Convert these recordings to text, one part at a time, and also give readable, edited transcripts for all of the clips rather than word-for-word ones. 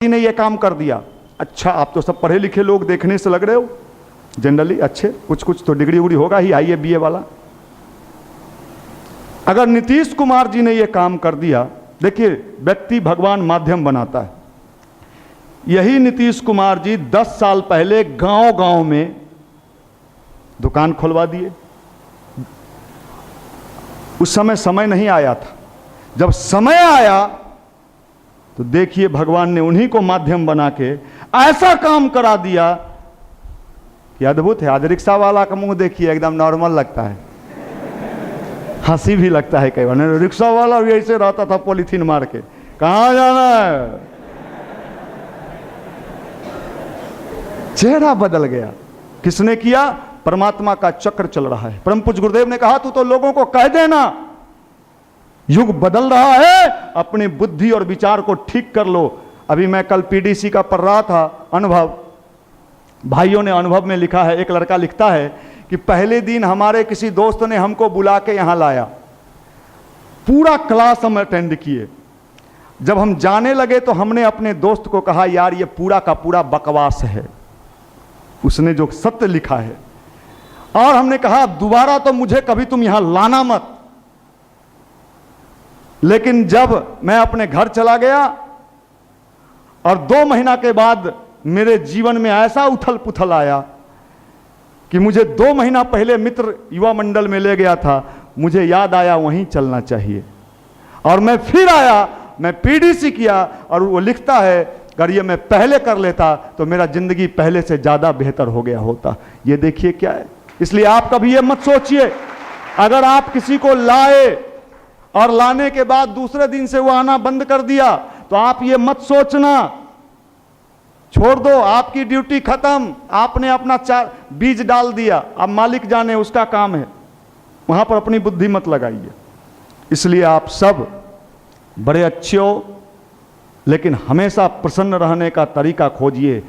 ने ये काम कर दिया। अच्छा, आप तो सब पढ़े लिखे लोग देखने से लग रहे हो, जनरली अच्छे, कुछ तो डिग्री उग्री होगा ही, आईए बीए वाला। अगर नीतीश कुमार जी ने ये काम कर दिया, देखिए व्यक्ति भगवान माध्यम बनाता है। यही नीतीश कुमार जी 10 साल पहले गांव-गांव में दुकान खुलवा दिए। उस समय नहीं आया था, जब समय आया तो देखिए भगवान ने उन्हीं को माध्यम बना के ऐसा काम करा दिया कि अद्भुत है। आज रिक्शा वाला का मुंह देखिए, एकदम नॉर्मल लगता है, हंसी भी लगता है कई बार। रिक्शा वाला भी ऐसे रहता था पॉलीथीन मार के, कहां जाना है, चेहरा बदल गया। किसने किया? परमात्मा का चक्र चल रहा है। परम पूज्य गुरुदेव ने कहा, तू तो लोगों को कह देना युग बदल रहा है, अपनी बुद्धि और विचार को ठीक कर लो। अभी मैं कल पीडीसी का पढ़ रहा था अनुभव, भाइयों ने अनुभव में लिखा है, एक लड़का लिखता है कि पहले दिन हमारे किसी दोस्त ने हमको बुला के यहां लाया, पूरा क्लास हम अटेंड किए। जब हम जाने लगे तो हमने अपने दोस्त को कहा, यार ये पूरा का पूरा बकवास है, उसने जो सत्य लिखा है। और हमने कहा दोबारा तो मुझे कभी तुम यहां लाना मत। लेकिन जब मैं अपने घर चला गया और 2 महीना के बाद मेरे जीवन में ऐसा उथल पुथल आया कि मुझे 2 महीना पहले मित्र युवा मंडल में ले गया था, मुझे याद आया वहीं चलना चाहिए। और मैं फिर आया, मैं पीडीसी किया, और वो लिखता है अगर ये मैं पहले कर लेता तो मेरा जिंदगी पहले से ज्यादा बेहतर हो गया होता। ये देखिए क्या है। इसलिए आप कभी ये मत सोचिए, अगर आप किसी को लाए और लाने के बाद दूसरे दिन से वो आना बंद कर दिया तो आप ये मत सोचना, छोड़ दो, आपकी ड्यूटी खत्म, आपने अपना बीज डाल दिया, अब मालिक जाने, उसका काम है, वहां पर अपनी बुद्धि मत लगाइए। इसलिए आप सब बड़े अच्छे हो, लेकिन हमेशा प्रसन्न रहने का तरीका खोजिए।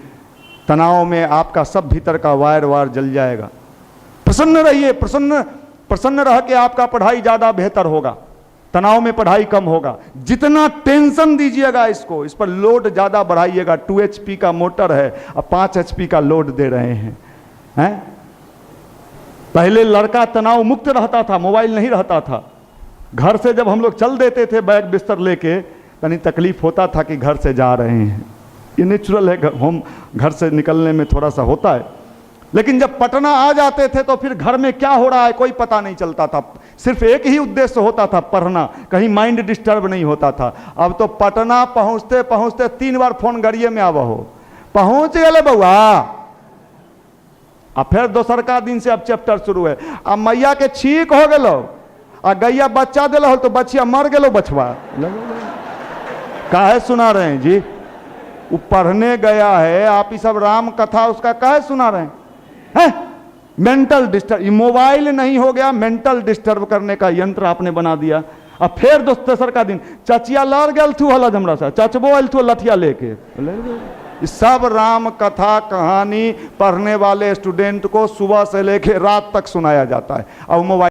तनाव में आपका सब भीतर का वायर जल जाएगा। प्रसन्न रहिए, प्रसन्न रह के आपका पढ़ाई ज्यादा बेहतर होगा, तनाव में पढ़ाई कम होगा। जितना टेंशन दीजिएगा इसको, इस पर लोड ज्यादा बढ़ाइएगा। 2 HP का मोटर है, अब 5 HP का लोड दे रहे हैं। पहले लड़का तनाव मुक्त रहता था, मोबाइल नहीं रहता था। घर से जब हम लोग चल देते थे बैग बिस्तर लेके, तनी तकलीफ होता था कि घर से जा रहे हैं, ये नेचुरल है, हम घर से निकलने में थोड़ा सा होता है। लेकिन जब पटना आ जाते थे तो फिर घर में क्या हो रहा है कोई पता नहीं चलता था, सिर्फ एक ही उद्देश्य होता था, पढ़ना, कहीं माइंड डिस्टर्ब नहीं होता था। अब तो पटना पहुंचते पहुंचते 3 बार फोन गड़िए में आवा हो, पहुंच गए बउआ, अब फिर दोसर का दिन से अब चैप्टर शुरू है। अब मैया के छीक हो गलो, आ गैया बच्चा दिल हो तो बच्चिया मर गलो, बछवा काहे सुना रहे हैं जी? वो पढ़ने गया है, आप ये सब राम कथा उसका काहे सुना रहे हैं? मेंटल डिस्टर्ब, मोबाइल नहीं हो गया, मेंटल डिस्टर्ब करने का यंत्र आपने बना दिया। अब फिर दोस्तर का दिन, चचिया लड़ गल थू हल हमरा सा, चचबो आयल थू लठिया लेके, सब राम कथा कहानी पढ़ने वाले स्टूडेंट को सुबह से लेके रात तक सुनाया जाता है। अब मोबाइल